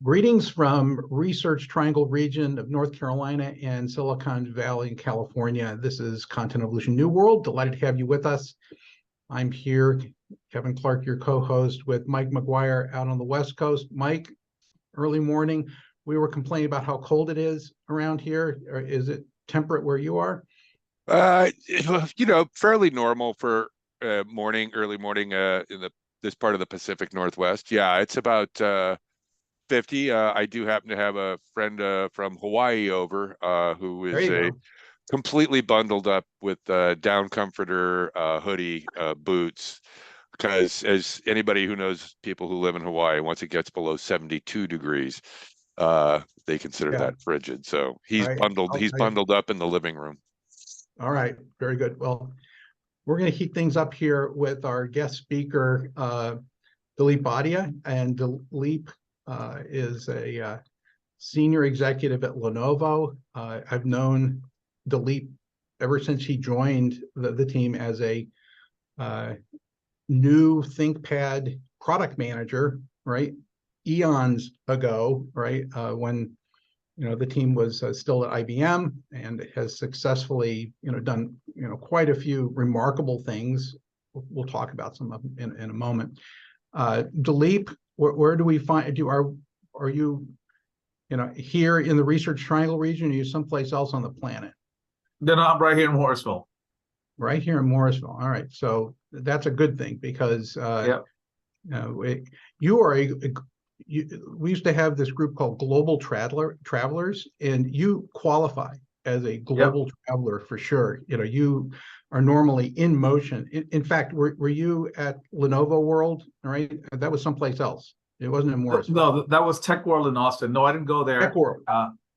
Greetings from Research Triangle region of North Carolina and Silicon Valley in California. This is Content Evolution NuWorld. Delighted to have you with us. I'm here, Kevin Clark, your co-host, with Mike McGuire out on the West Coast. Mike, early morning, we were complaining about how cold it is around here. Or is it temperate where you are? Fairly normal for early morning in this part of the Pacific Northwest. Yeah, it's about 50. I do happen to have a friend from Hawaii over who is completely bundled up with down comforter, hoodie, boots, because as anybody who knows people who live in Hawaii, once it gets below 72 degrees, they consider that frigid. So he's bundled up in the living room. All right, very good. Well, we're going to heat things up here with our guest speaker, Dilip Bhatia, and Dilip is a senior executive at Lenovo. I've known Dilip ever since he joined the team as a new ThinkPad product manager, right? Eons ago, right? When the team was still at IBM, and has successfully done quite a few remarkable things. We'll talk about some of them in a moment. Dilip, where do we find you? Are you here in the Research Triangle region, or are you someplace else on the planet? No, I'm right here in Morrisville. Right here in Morrisville. All right, so that's a good thing, because you are we used to have this group called Global Travelers, and you qualify as a global traveler for sure. You are normally in motion. In fact, were you at Lenovo World? All right, that was someplace else. It wasn't in Morrisville. No, that was Tech World in Austin. No, I didn't go there. Tech World.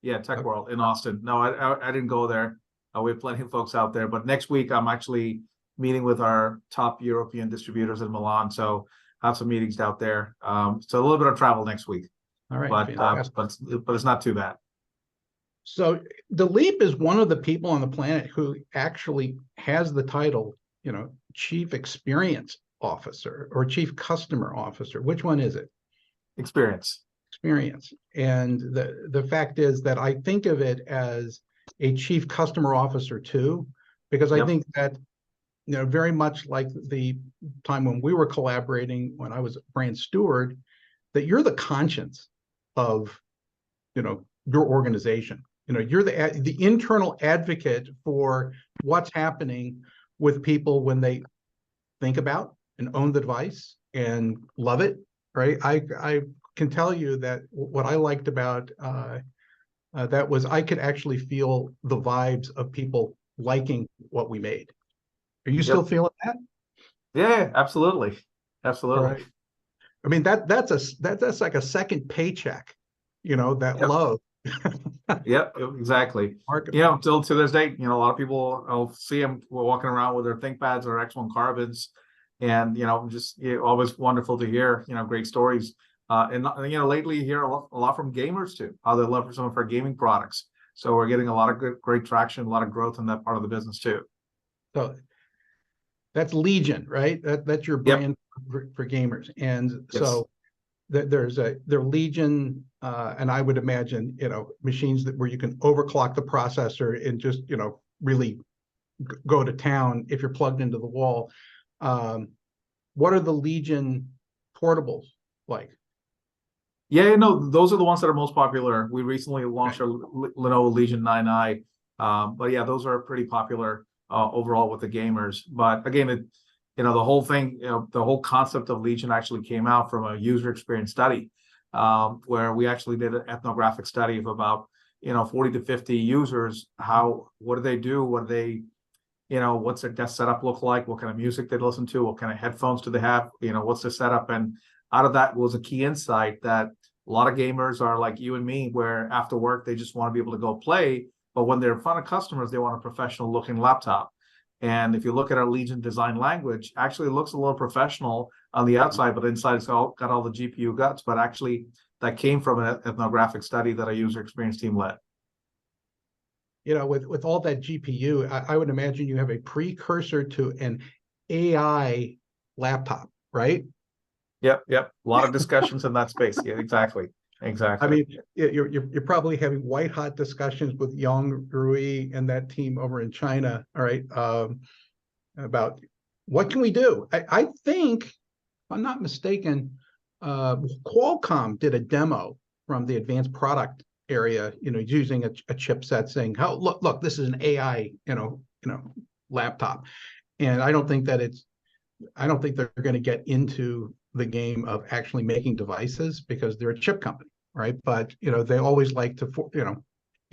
Tech World in Austin. No, I didn't go there. We have plenty of folks out there. But next week, I'm actually meeting with our top European distributors in Milan. So I have some meetings out there. So a little bit of travel next week. All right, but it's not too bad. So Dilip is one of the people on the planet who actually has the title, Chief Experience Officer or Chief Customer Officer. Which one is it? Experience. And the fact is that I think of it as a Chief Customer Officer too, because I think that very much like the time when we were collaborating, when I was brand steward, that you're the conscience of your organization. You're the internal advocate for what's happening with people when they think about and own the device and love it, right? I can tell you that what I liked about that was I could actually feel the vibes of people liking what we made. Are you still feeling that? Yeah, absolutely. Right. I mean, that's like a second paycheck, that love. Yep, exactly. Till to this day, a lot of people, I'll see them walking around with their ThinkPads or X1 Carbons, and just always wonderful to hear great stories. And lately you hear a lot from gamers too, how they love some of our gaming products. So we're getting a lot of great traction, a lot of growth in that part of the business too. So that's Legion, right? That's your brand for gamers, and so they're Legion, and I would imagine machines where you can overclock the processor and just really go to town if you're plugged into the wall. What are the Legion portables like? Yeah, those are the ones that are most popular. We recently launched our Lenovo Legion 9i, but yeah, those are pretty popular overall with the gamers. But again, the whole thing, the whole concept of Legion actually came out from a user experience study, where we actually did an ethnographic study of about 40 to 50 users. What do they do? What do they, what's their desk setup look like? What kind of music they listen to? What kind of headphones do they have? What's their setup? And out of that was a key insight that a lot of gamers are like you and me, where after work they just want to be able to go play, but when they're in front of customers, they want a professional looking laptop. And if you look at our Legion design language, actually it looks a little professional on the outside, but inside it's got all the GPU guts. But actually that came from an ethnographic study that our user experience team led. With all that GPU, I would imagine you have a precursor to an AI laptop, right? Yep. A lot of discussions in that space. Yeah, exactly. exactly. I mean, you're probably having white hot discussions with Yang Rui and that team over in China, all right, about what can we do? I think, if I'm not mistaken, Qualcomm did a demo from the advanced product area, using a chipset, saying, "How look, this is an AI, laptop," and I don't think they're going to get into the game of actually making devices because they're a chip company, right? But they always like to,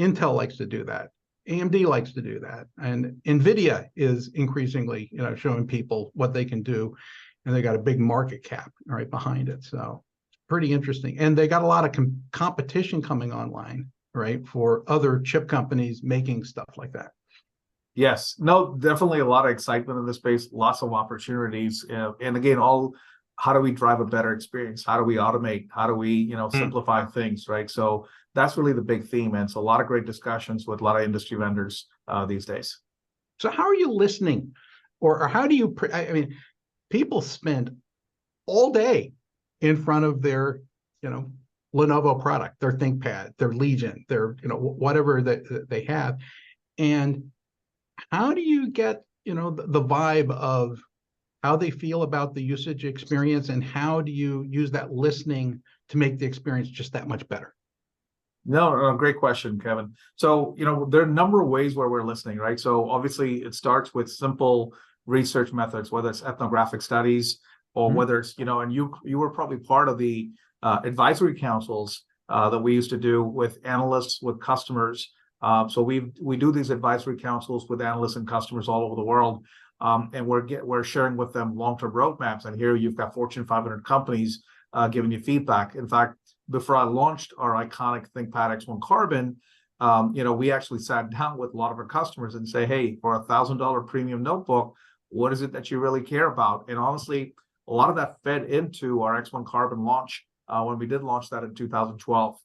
Intel likes to do that. AMD likes to do that, and NVIDIA is increasingly, showing people what they can do, and they got a big market cap right behind it. So pretty interesting, and they got a lot of competition coming online, right, for other chip companies making stuff like that. Yes, no, definitely a lot of excitement in this space, lots of opportunities, and again, how do we drive a better experience? How do we automate? How do we, simplify things, right? So that's really the big theme, and so a lot of great discussions with a lot of industry vendors these days. So how are you listening, or how do you? I mean, people spend all day in front of their, Lenovo product, their ThinkPad, their Legion, their, whatever that they have, and how do you get, the vibe of how they feel about the usage experience, and how do you use that listening to make the experience just that much better? No, great question, Kevin. So, there are a number of ways where we're listening, right? So obviously it starts with simple research methods, whether it's ethnographic studies or whether it's, and you were probably part of the advisory councils that we used to do with analysts, with customers. So we do these advisory councils with analysts and customers all over the world. And we're sharing with them long-term roadmaps. And here you've got Fortune 500 companies giving you feedback. In fact, before I launched our iconic ThinkPad X1 Carbon, we actually sat down with a lot of our customers and say, hey, for $1,000 premium notebook, what is it that you really care about? And honestly, a lot of that fed into our X1 Carbon launch when we did launch that in 2012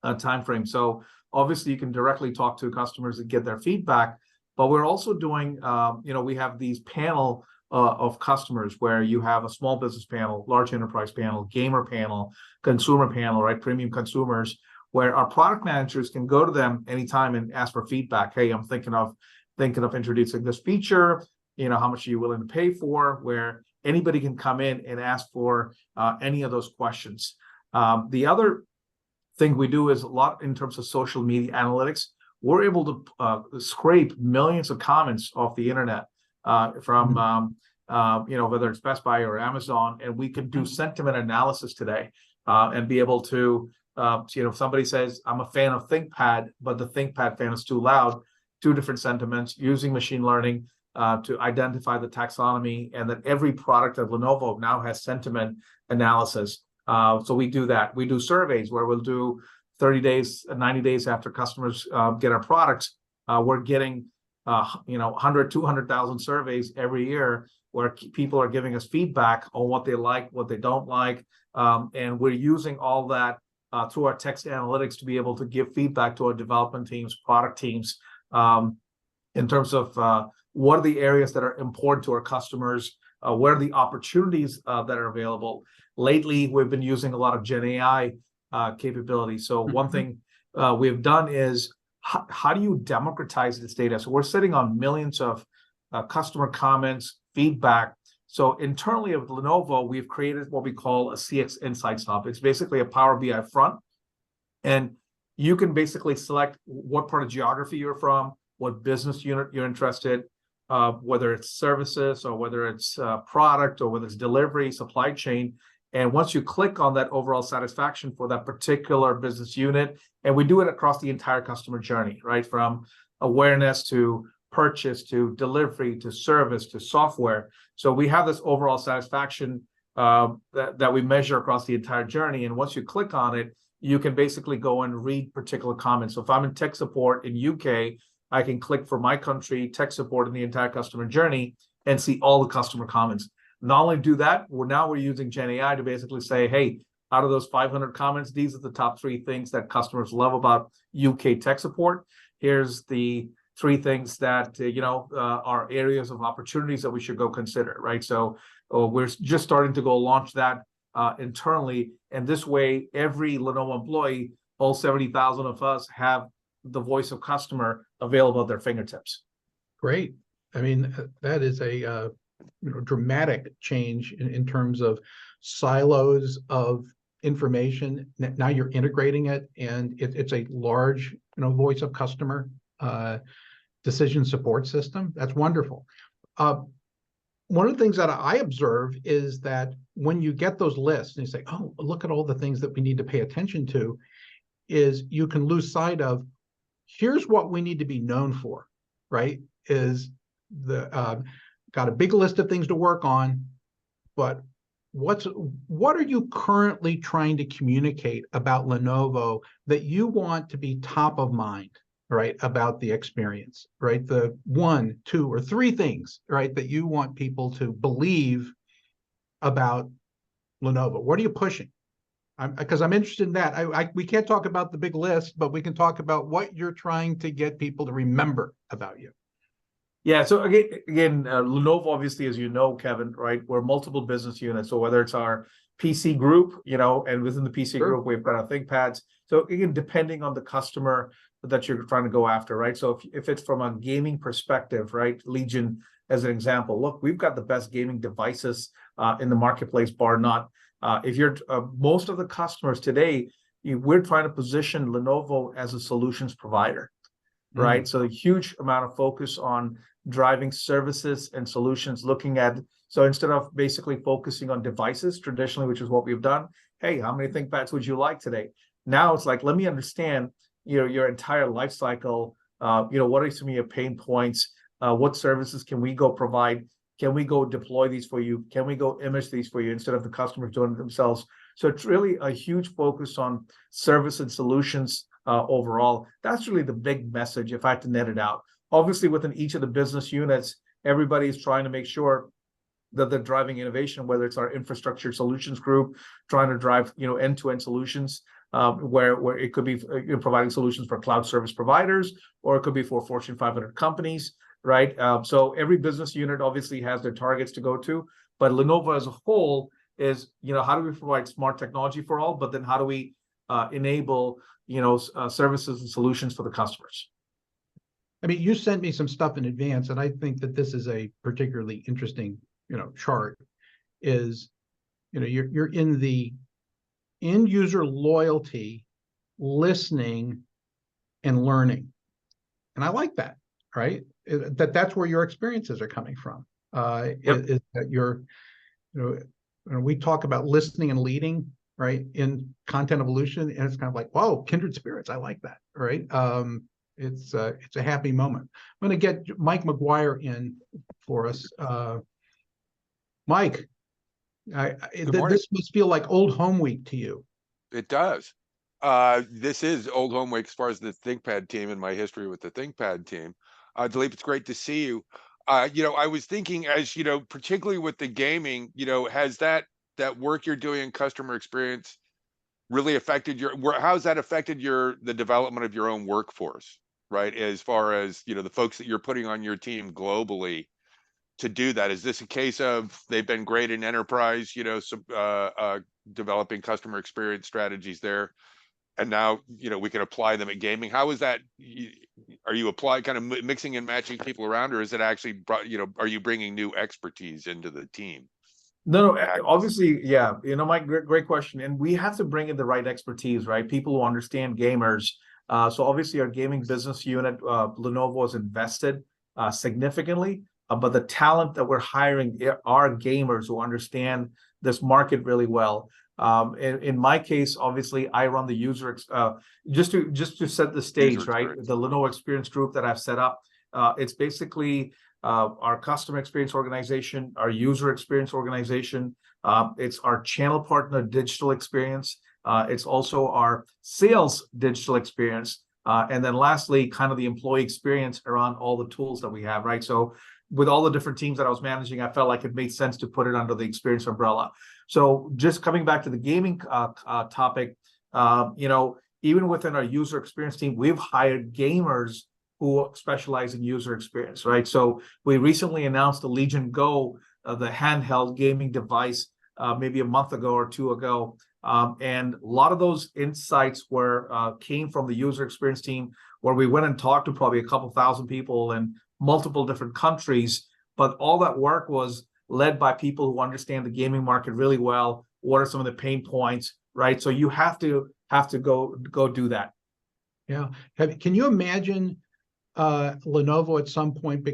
timeframe. So obviously you can directly talk to customers and get their feedback, but we're also doing, we have these panel of customers where you have a small business panel, large enterprise panel, gamer panel, consumer panel, right? Premium consumers, where our product managers can go to them anytime and ask for feedback. Hey, I'm thinking of introducing this feature. How much are you willing to pay for? Where anybody can come in and ask for any of those questions. The other thing we do is a lot in terms of social media analytics. We're able to scrape millions of comments off the internet from whether it's Best Buy or Amazon, and we can do sentiment analysis today and be able to, if somebody says, I'm a fan of ThinkPad, but the ThinkPad fan is too loud, two different sentiments, using machine learning to identify the taxonomy, and that every product of Lenovo now has sentiment analysis. So we do that. We do surveys where we'll do 30 days, 90 days after customers get our products. We're getting 100, 200,000 surveys every year where people are giving us feedback on what they like, what they don't like. And we're using all that through our text analytics to be able to give feedback to our development teams, product teams, in terms of what are the areas that are important to our customers, what are the opportunities that are available. Lately, we've been using a lot of Gen AI capabilities. So one thing we've done is, how do you democratize this data? So we're sitting on millions of customer comments, feedback. So internally at Lenovo, we've created what we call a CX Insights Hub. It's basically a Power BI front. And you can basically select what part of geography you're from, what business unit you're interested, whether it's services or whether it's product or whether it's delivery, supply chain. And once you click on that overall satisfaction for that particular business unit, and we do it across the entire customer journey, right? From awareness to purchase to delivery to service to software. So we have this overall satisfaction that we measure across the entire journey. And once you click on it, you can basically go and read particular comments. So if I'm in tech support in UK, I can click for my country, tech support in the entire customer journey, and see all the customer comments. Not only do that, we're using Gen AI to basically say, hey, out of those 500 comments, these are the top 3 things that customers love about UK tech support. Here's the 3 things that are areas of opportunities that we should go consider, right? So we're just starting to go launch that internally. And this way, every Lenovo employee, all 70,000 of us, have the voice of customer available at their fingertips. Great. I mean, that is a dramatic change in terms of silos of information. Now you're integrating it, and it's a large, voice of customer decision support system. That's wonderful. One of the things that I observe is that when you get those lists and you say, oh, look at all the things that we need to pay attention to, is you can lose sight of, here's what we need to be known for, right? Is the got a big list of things to work on, but what are you currently trying to communicate about Lenovo that you want to be top of mind, right, about the experience, right? The 1, 2, or 3 things, right, that you want people to believe about Lenovo. What are you pushing? Because I'm interested in that. We can't talk about the big list, but we can talk about what you're trying to get people to remember about you. Yeah, so again, Lenovo, obviously, as you know, Kevin, right, we're multiple business units. So whether it's our PC group, and within the PC group, we've got our ThinkPads. So again, depending on the customer that you're trying to go after, right? So if it's from a gaming perspective, right, Legion as an example, look, we've got the best gaming devices in the marketplace, bar none. If you're most of the customers today, we're trying to position Lenovo as a solutions provider, right? So a huge amount of focus on driving services and solutions, looking at, so instead of basically focusing on devices traditionally, which is what we've done, hey, how many ThinkPads would you like today? Now it's like, let me understand, your entire life cycle. What are some of your pain points? What services can we go provide? Can we go deploy these for you? Can we go image these for you instead of the customers doing it themselves? So it's really a huge focus on service and solutions overall. That's really the big message if I had to net it out. Obviously, within each of the business units, everybody's trying to make sure that they're driving innovation, whether it's our infrastructure solutions group, trying to drive, end-to-end solutions, where it could be providing solutions for cloud service providers, or it could be for Fortune 500 companies, right? So every business unit obviously has their targets to go to, but Lenovo as a whole is, how do we provide smart technology for all, but then how do we enable, services and solutions for the customers? I mean, you sent me some stuff in advance, and I think that this is a particularly interesting, chart. Is, you're in the end user loyalty, listening, and learning, and I like that. Right, that's where your experiences are coming from. Is that you're, we talk about listening and leading, right, in content evolution, and it's kind of like, whoa, kindred spirits. I like that. Right. It's a happy moment. I'm going to get Mike McGuire in for us. Mike, this must feel like old home week to you. It does. This is old home week as far as the ThinkPad team and my history with the ThinkPad team. Dilip, it's great to see you. I was thinking, as particularly with the gaming, has that work you're doing in customer experience really affected how's that affected the development of your own workforce, right? As far as, the folks that you're putting on your team globally to do that. Is this a case of they've been great in enterprise, developing customer experience strategies there, and now, we can apply them at gaming? How is that? Are you kind of mixing and matching people around, or is it actually, are you bringing new expertise into the team? No, obviously, yeah. Mike, great question. And we have to bring in the right expertise, right? People who understand gamers. So obviously our gaming business unit, Lenovo has invested significantly, but the talent that we're hiring are gamers who understand this market really well. In my case, obviously, I run the user, just to set the stage, right? The Lenovo Experience Group that I've set up, it's basically our customer experience organization, our user experience organization. It's our channel partner digital experience. It's also our sales digital experience. And then lastly, kind of the employee experience around all the tools that we have, right? So with all the different teams that I was managing, I felt like it made sense to put it under the experience umbrella. So just coming back to the gaming topic, even within our user experience team, we've hired gamers who specialize in user experience, right? So we recently announced the Legion Go, the handheld gaming device maybe a month ago or two ago. And a lot of those insights came from the user experience team, where we went and talked to probably a couple thousand people in multiple different countries. But all that work was led by people who understand the gaming market really well. What are some of the pain points, right? So you have to go do that. Yeah. Can you imagine Lenovo at some point,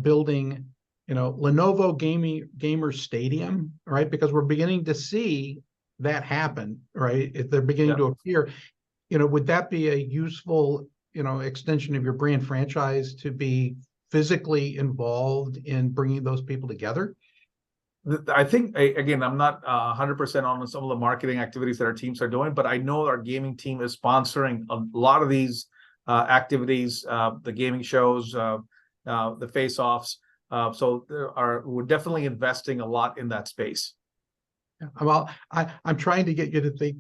building, Lenovo gamer stadium, right? Because we're beginning to see that happen, right? If they're beginning to appear, would that be a useful, extension of your brand franchise to be physically involved in bringing those people together? I think, again, I'm not 100% on some of the marketing activities that our teams are doing, but I know our gaming team is sponsoring a lot of these activities, the gaming shows, the face-offs. So we're definitely investing a lot in that space. Well, I'm trying to get you to think,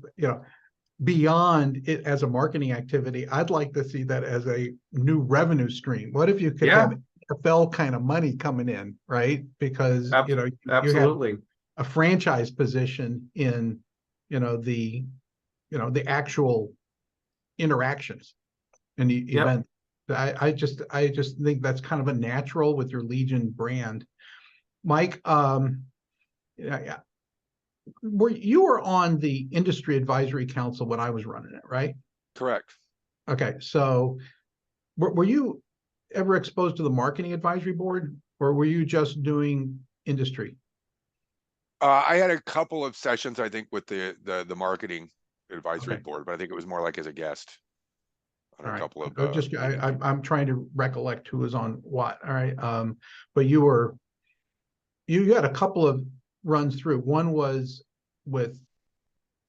beyond it as a marketing activity. I'd like to see that as a new revenue stream. What if you could have NFL kind of money coming in, right? Because absolutely, you have a franchise position in the actual interactions and the event. I just think that's kind of a natural with your Legion brand. Mike, you were on the industry advisory council when I was running it, right? Correct. Okay, so were you ever exposed to the marketing advisory board, or were you just doing industry? I had a couple of sessions, I think, with the marketing advisory board, but I think it was more like as a guest on a couple of. I'm trying to recollect who was on what. All right, but you had a couple of runs through. One was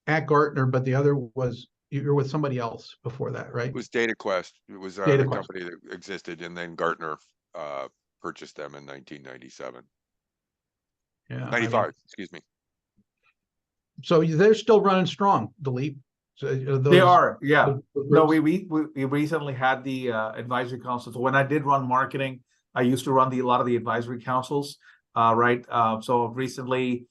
at Gartner, but the other was you were with somebody else before that, right? It was DataQuest. It was the company that existed, and then Gartner purchased them in 1997. Yeah, 95. Excuse me. So they're still running strong, Dilip. So they are, yeah. No, we recently had the advisory council. So when I did run marketing, I used to run a lot of the advisory councils. Right. So recently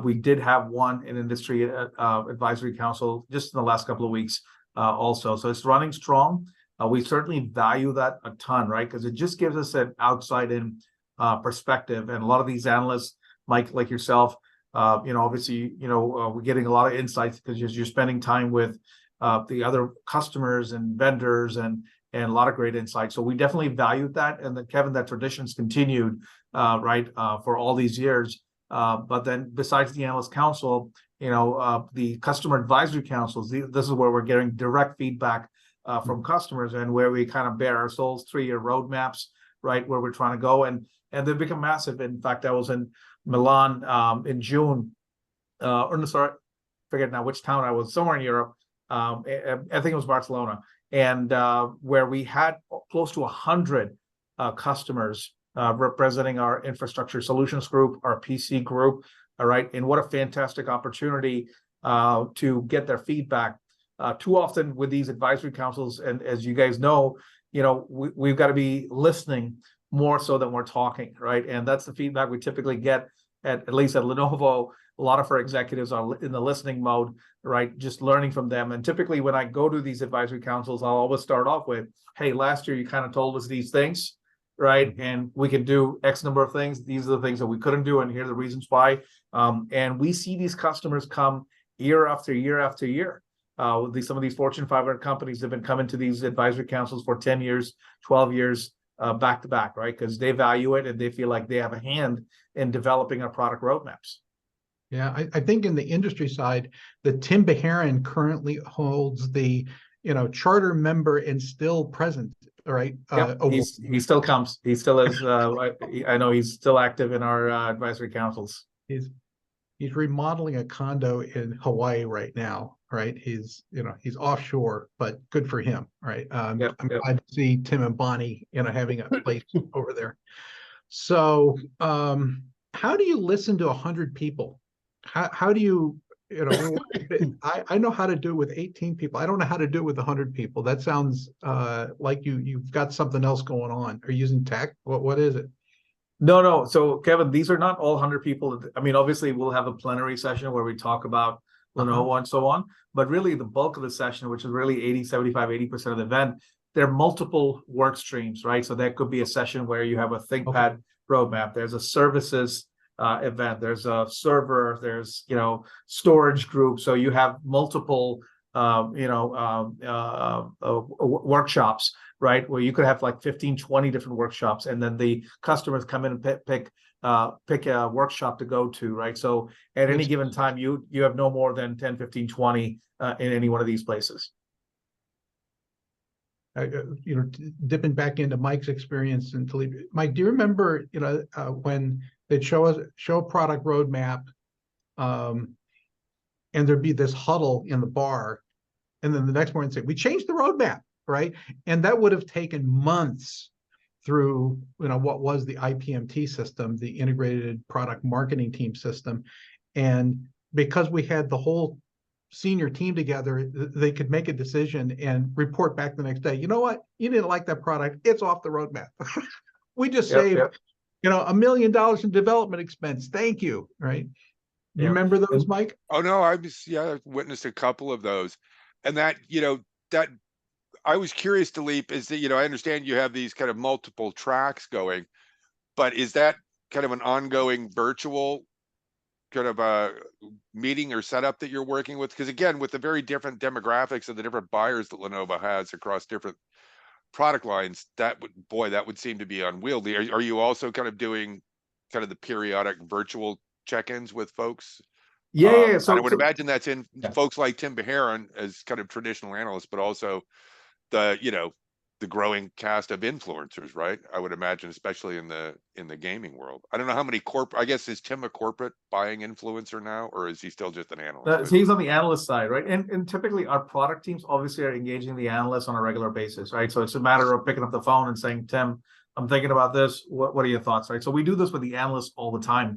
we did have one in industry advisory council just in the last couple of weeks also. So it's running strong. We certainly value that a ton, right? Because it just gives us an outside-in perspective. And a lot of these analysts, Mike, like yourself, obviously, we're getting a lot of insights because you're spending time with the other customers and vendors and a lot of great insights. So we definitely valued that. And then, Kevin, that tradition's continued, right, for all these years. But then besides the analyst council, the customer advisory councils, this is where we're getting direct feedback from customers and where we kind of bear our souls 3-year roadmaps, right, where we're trying to go. And they've become massive. In fact, I was in Milan in June, forget now which town I was, somewhere in Europe. I think it was Barcelona. And where we had close to 100 customers representing our infrastructure solutions group, our PC group, all right? And what a fantastic opportunity to get their feedback. Too often with these advisory councils, and as you guys know, we've got to be listening more so than we're talking, right? And that's the feedback we typically get at least at Lenovo. A lot of our executives are in the listening mode, right? Just learning from them. And typically when I go to these advisory councils, I'll always start off with, hey, last year you kind of told us these things, right? And we can do X number of things. These are the things that we couldn't do, and here are the reasons why. And we see these customers come year after year after year. Some of these Fortune 500 companies have been coming to these advisory councils for 10 years, 12 years, back to back, right? Because they value it and they feel like they have a hand in developing our product roadmaps. Yeah, I think in the industry side, that Tim Beharin currently holds the charter member and still present, right? He still comes. He still is. I know he's still active in our advisory councils. He's remodeling a condo in Hawaii right now, right? He's offshore, but good for him, right? I'm glad to see Tim and Bonnie, having a place over there. So, how do you listen to 100 people? How do you, I know how to do it with 18 people. I don't know how to do it with 100 people. That sounds like you've got something else going on. Are you using tech? What is it? No. So Kevin, these are not all 100 people. I mean, obviously we'll have a plenary session where we talk about Lenovo and so on, but really the bulk of the session, which is really 80, 75, 80% of the event, there are multiple work streams, right? So that could be a session where you have a ThinkPad roadmap. There's a services event. There's a server. There's, storage group. So you have multiple, workshops, right? Where you could have like 15, 20 different workshops, and then the customers come in and pick a workshop to go to, right? So at any given time, you have no more than 10, 15, 20 in any one of these places. Dipping back into Mike's experience and Mike, do you remember, when they'd show a product roadmap, and there'd be this huddle in the bar, and then the next morning say, we changed the roadmap, right? And that would have taken months through, what was the IPMT system, the integrated product marketing team system. And because we had the whole senior team together, they could make a decision and report back the next day. You know what? You didn't like that product. It's off the roadmap. We just saved, $1 million in development expense. Thank you. Right. You remember those, Mike? Oh no, I've witnessed a couple of those. And that, that I was curious, Dilip, is that, I understand you have these kind of multiple tracks going, but is that kind of an ongoing virtual kind of a meeting or setup that you're working with? Because again, with the very different demographics of the different buyers that Lenovo has across different product lines, that would seem to be unwieldy. Are you also kind of doing kind of the periodic virtual check-ins with folks? Yeah. So I would imagine that's in folks like Tim Beharon as kind of traditional analysts, but also the growing cast of influencers, right? I would imagine, especially in the gaming world. I don't know how many I guess, is Tim a corporate buying influencer now, or is he still just an analyst? He's on the analyst side, right? And typically our product teams obviously are engaging the analysts on a regular basis, right? So it's a matter of picking up the phone and saying, Tim, I'm thinking about this. What are your thoughts, right? So we do this with the analysts all the time.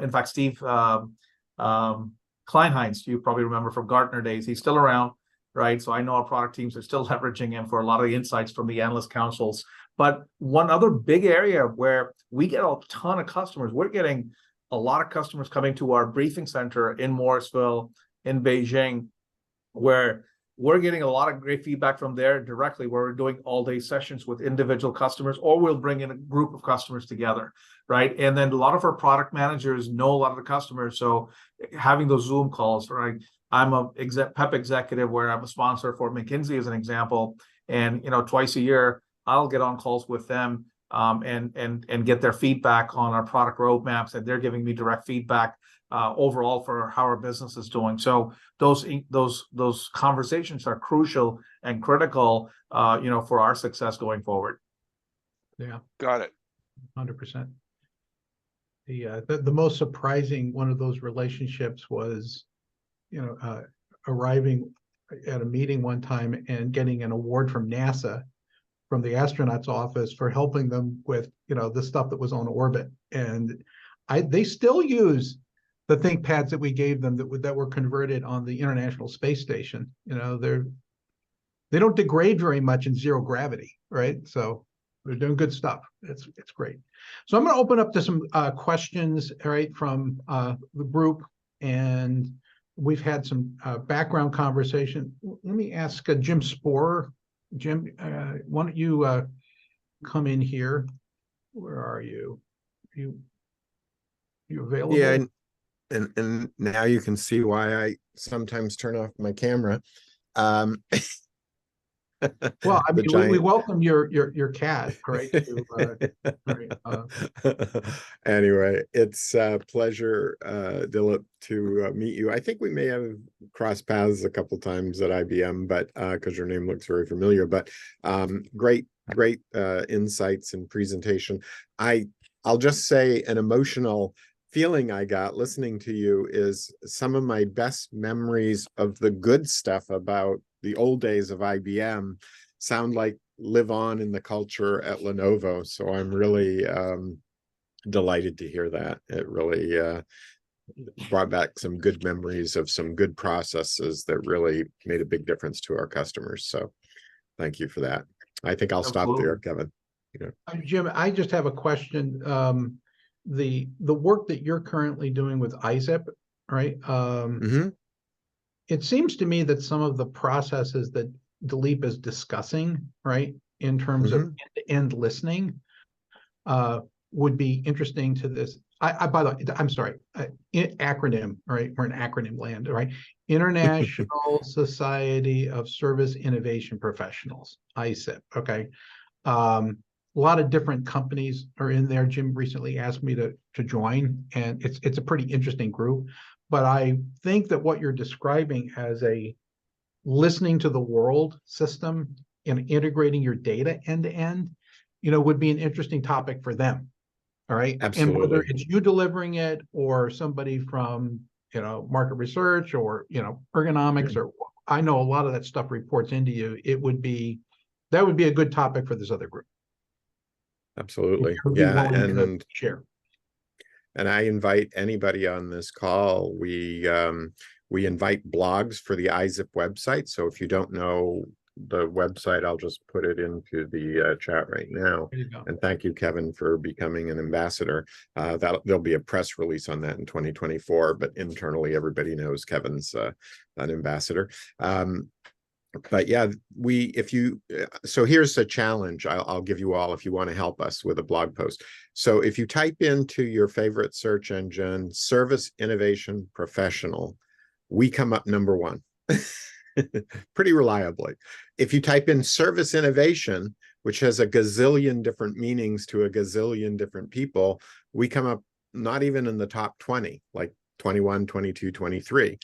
In fact, Steve Kleinheinz, you probably remember from Gartner days, he's still around. Right. So I know our product teams are still leveraging him for a lot of the insights from the analyst councils. But one other big area where we get a ton of customers, we're getting a lot of customers coming to our briefing center in Morrisville, in Beijing, where we're getting a lot of great feedback from there directly, where we're doing all-day sessions with individual customers, or we'll bring in a group of customers together, right? And then a lot of our product managers know a lot of the customers. So having those Zoom calls, right? I'm a PEP executive where I'm a sponsor for McKinsey as an example. And, twice a year, I'll get on calls with them and get their feedback on our product roadmaps, and they're giving me direct feedback overall for how our business is doing. So those conversations are crucial and critical, for our success going forward. Yeah. Got it. 100%. The most surprising one of those relationships was, arriving at a meeting one time and getting an award from NASA, from the astronauts office, for helping them with, the stuff that was on orbit. And they still use the ThinkPads that we gave them that were converted on the International Space Station. They don't degrade very much in zero gravity, right? So they're doing good stuff. It's great. So I'm going to open up to some questions, right, from the group, and we've had some background conversation. Let me ask Jim Sporer. Jim, why don't you come in here? Where are you? You available? Yeah, and now you can see why I sometimes turn off my camera. Well, I mean, we welcome your cat, right? Anyway, it's a pleasure, Dilip, to meet you. I think we may have crossed paths a couple times at IBM, but because your name looks very familiar. But great insights and presentation. I'll just say an emotional feeling I got listening to you is some of my best memories of the good stuff about the old days of IBM live on in the culture at Lenovo. So I'm really delighted to hear that. It really brought back some good memories of some good processes that really made a big difference to our customers. So thank you for that. I think I'll stop there, Kevin. Jim, I just have a question. The work that you're currently doing with IZIP, right? It seems to me that some of the processes that Dilip is discussing, right, in terms of end-to-end listening, would be interesting to this. By the way, I'm sorry, acronym, right? We're in acronym land, right? International Society of Service Innovation Professionals, ISIP. Okay. A lot of different companies are in there. Jim recently asked me to join, and it's a pretty interesting group. But I think that what you're describing as a listening to the world system and integrating your data end to end, would be an interesting topic for them. All right. Absolutely. And whether it's you delivering it or somebody from, market research or, ergonomics, or I know a lot of that stuff reports into you. That would be a good topic for this other group. Absolutely. Yeah. And share. And I invite anybody on this call. We invite blogs for the IZIP website. So if you don't know the website, I'll just put it into the chat right now. And thank you, Kevin, for becoming an ambassador. There'll be a press release on that in 2024, but internally everybody knows Kevin's an ambassador. But yeah, so here's a challenge I'll give you all if you want to help us with a blog post. So if you type into your favorite search engine, Service Innovation Professional, we come up #1 pretty reliably. If you type in Service Innovation, which has a gazillion different meanings to a gazillion different people, we come up not even in the top 20, like 21, 22, 23.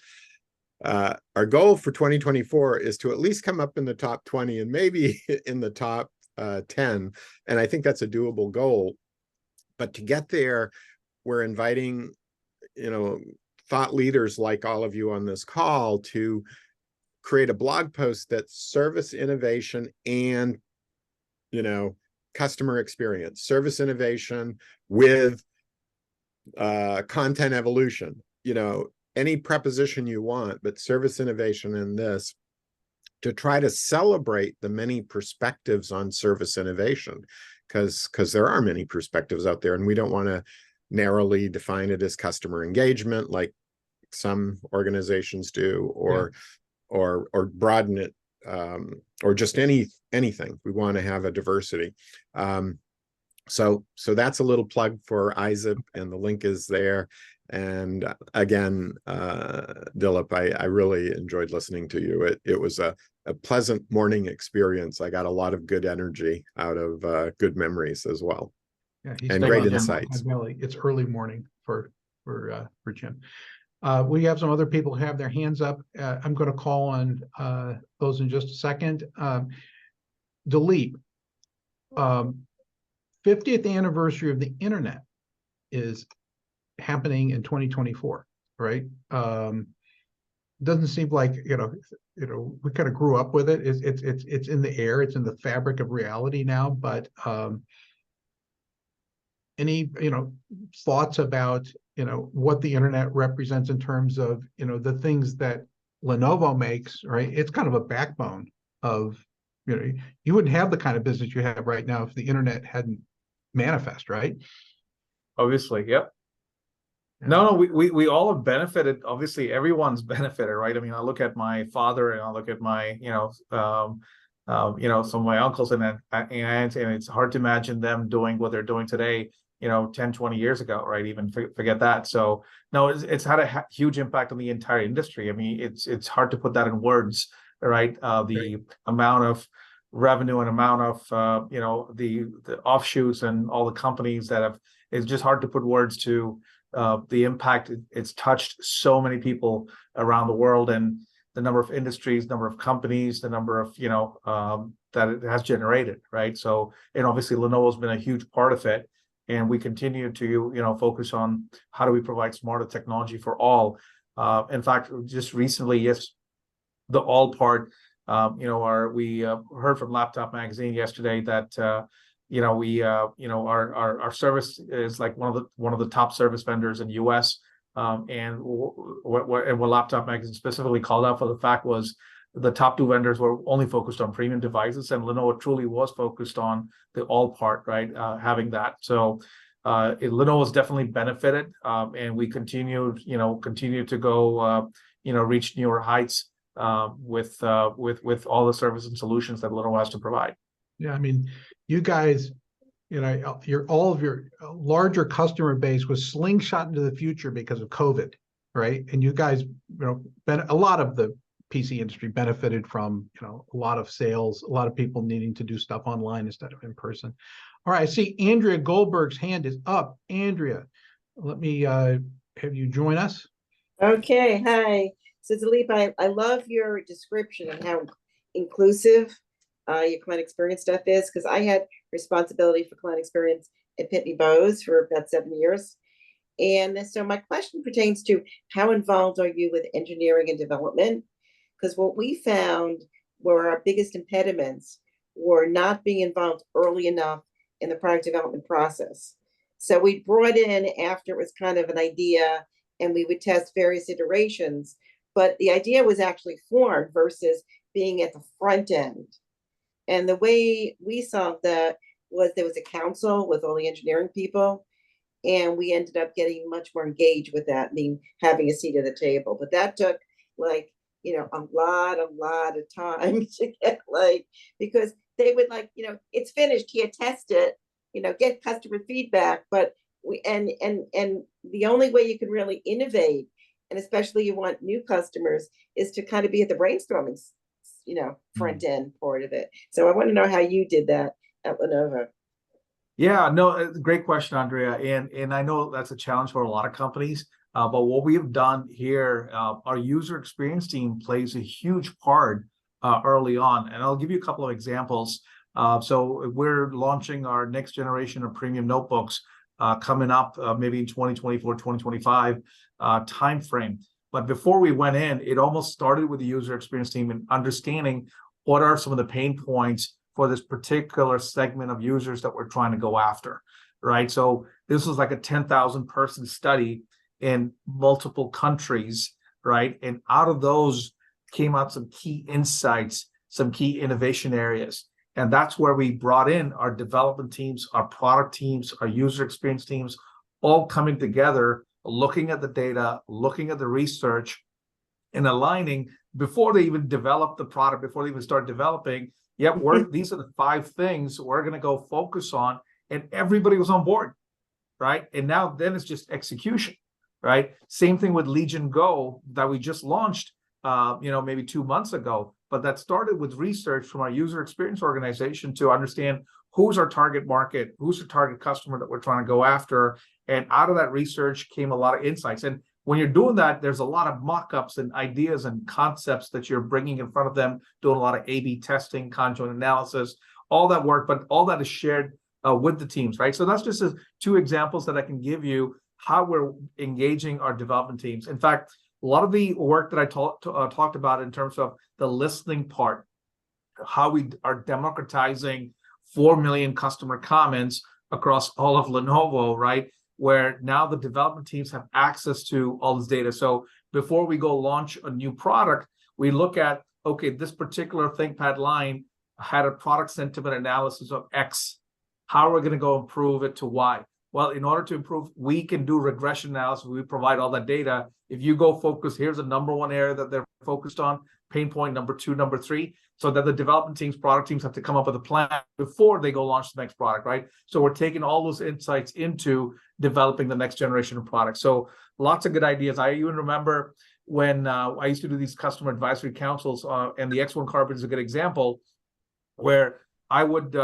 Our goal for 2024 is to at least come up in the top 20 and maybe in the top 10. And I think that's a doable goal. But to get there, we're inviting, thought leaders like all of you on this call to create a blog post that's service innovation and, customer experience, service innovation with content evolution, any preposition you want, but service innovation in this, to try to celebrate the many perspectives on service innovation, because there are many perspectives out there, and we don't want to narrowly define it as customer engagement like some organizations do, or broaden it, or just anything. We want to have a diversity. So that's a little plug for IZIP, and the link is there. And again, Dilip, I really enjoyed listening to you. It was a pleasant morning experience. I got a lot of good energy out of good memories as well. Yeah, and great insights. It's early morning for Jim. We have some other people who have their hands up. I'm going to call on those in just a second. Dilip, 50th anniversary of the internet is happening in 2024, right? Doesn't seem like we kind of grew up with it. It's in the air. It's in the fabric of reality now. But any thoughts about what the internet represents in terms of the things that Lenovo makes, right? It's kind of a backbone of you wouldn't have the kind of business you have right now if the internet hadn't manifest, right? Obviously, yep. No, we all have benefited. Obviously, everyone's benefited, right? I mean, I look at my father, and I look at my, some of my uncles and aunts, and it's hard to imagine them doing what they're doing today, 10, 20 years ago, right? Even forget that. So no, it's had a huge impact on the entire industry. I mean, it's hard to put that in words, right? The amount of revenue and amount of, the offshoots and all the companies that have, it's just hard to put words to the impact it's touched so many people around the world, and the number of industries, number of companies, the number of, that it has generated, right? So, and obviously Lenovo's been a huge part of it. And we continue to, focus on how do we provide smarter technology for all. In fact, just recently, yes, the all part, we heard from Laptop Magazine yesterday that, our service is like one of the top service vendors in the US. And what Laptop Magazine specifically called out for the fact was the top two vendors were only focused on premium devices, and Lenovo truly was focused on the all part, right? Having that. So Lenovo's definitely benefited, and we continue to go, reach newer heights with all the services and solutions that Lenovo has to provide. Yeah, I mean, you guys, all of your larger customer base was slingshot into the future because of COVID, right? And you guys, a lot of the PC industry benefited from, a lot of sales, a lot of people needing to do stuff online instead of in person. All right, I see Andrea Goldberg's hand is up. Andrea, let me have you join us. Okay, hi. So Dilip, I love your description of how inclusive your client experience stuff is, because I had responsibility for client experience at Pitney Bowes for about 7 years. And so my question pertains to how involved are you with engineering and development? Because what we found were our biggest impediments were not being involved early enough in the product development process. So we brought in after it was kind of an idea, and we would test various iterations, but the idea was actually formed versus being at the front end. And the way we solved that was there was a council with all the engineering people, and we ended up getting much more engaged with that, having a seat at the table. But that took a lot of time to get because they would it's finished here, test it, get customer feedback. But and the only way you can really innovate, and especially you want new customers, is to kind of be at the brainstorming, front end part of it. So I want to know how you did that at Lenovo. Yeah, no, great question, Andrea. And I know that's a challenge for a lot of companies. But what we have done here, our user experience team plays a huge part early on. And I'll give you a couple of examples. So we're launching our next generation of premium notebooks coming up maybe in 2024, 2025 timeframe. But before we went in, it almost started with the user experience team and understanding what are some of the pain points for this particular segment of users that we're trying to go after, right? So this was like a 10,000 person study in multiple countries, right? And out of those came out some key insights, some key innovation areas. And that's where we brought in our development teams, our product teams, our user experience teams, all coming together, looking at the data, looking at the research, and aligning before they even develop the product, before they even start developing. Yep, these are the 5 things we're going to go focus on, and everybody was on board, right? And now then it's just execution, right? Same thing with Legion Go that we just launched, maybe 2 months ago, but that started with research from our user experience organization to understand who's our target market, who's the target customer that we're trying to go after, and out of that research came a lot of insights. And when you're doing that, there's a lot of mock-ups and ideas and concepts that you're bringing in front of them, doing a lot of A/B testing, conjoint analysis, all that work, but all that is shared with the teams, right? So that's just 2 examples that I can give you how we're engaging our development teams. In fact, a lot of the work that I talked about in terms of the listening part, how we are democratizing 4 million customer comments across all of Lenovo, right? Where now the development teams have access to all this data. So before we go launch a new product, we look at, okay, this particular ThinkPad line had a product sentiment analysis of X. How are we going to go improve it to Y? Well, in order to improve, we can do regression analysis. We provide all that data. If you go focus, here's the #1 area that they're focused on, pain point number 2, number 3, so that the development teams, product teams have to come up with a plan before they go launch the next product, right? So we're taking all those insights into developing the next generation of products. So lots of good ideas. I even remember when I used to do these customer advisory councils, and the X1 carpet is a good example, where I would